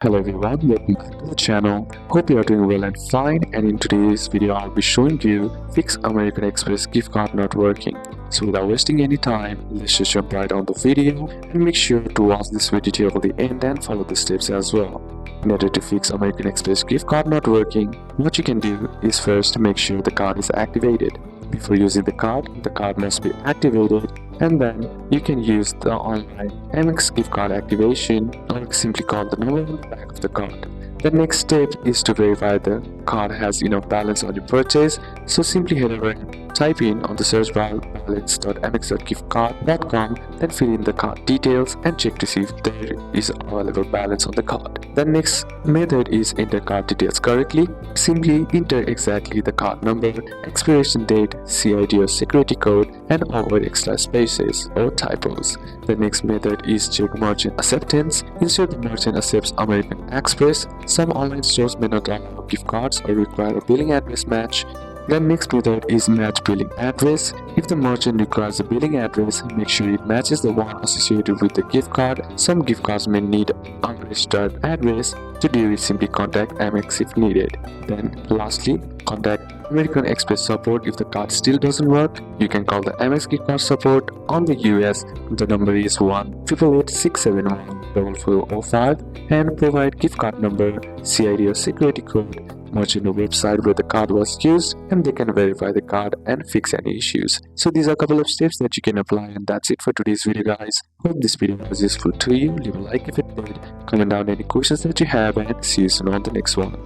Hello everyone, welcome back to the channel. Hope you are doing well and fine, and in today's video I'll be showing you fix American Express gift card not working. So without wasting any time, let's just jump right on the video and make sure to watch this video till the end and follow the steps as well. In order to fix American Express gift card not working, what you can do is first make sure the card is activated. Before using the card must be activated, and then you can use the online Amex gift card activation, or simply call the number on the back of the card. The next step is to verify the card has enough balance on your purchase, so simply head over and type in on the search bar balance.amex.giftcard.com, then fill in the card details and check to see if there is available balance on the card. The next method is enter card details correctly. Simply enter exactly the card number, expiration date, CID or security code, and avoid extra spaces or typos. The next method is check merchant acceptance. Ensure the merchant accepts American Express. Some online stores may not allow gift cards or require a billing address match. The next method is match billing address. If the merchant requires a billing address, make sure it matches the one associated with the gift card. Some gift cards may need unregistered address. To do it, simply contact Amex if needed. Then lastly, contact American Express support if the card still doesn't work. You can call the Amex gift card support on the US. The number is 1-888-671-4405 and provide gift card number, CID or security code, merchant website where the card was used, and they can verify the card and fix any issues. So these are a couple of steps that you can apply, and that's it for today's video, guys. Hope this video was useful to you. Leave a like if it did, comment down any questions that you have, and see you soon on the next one.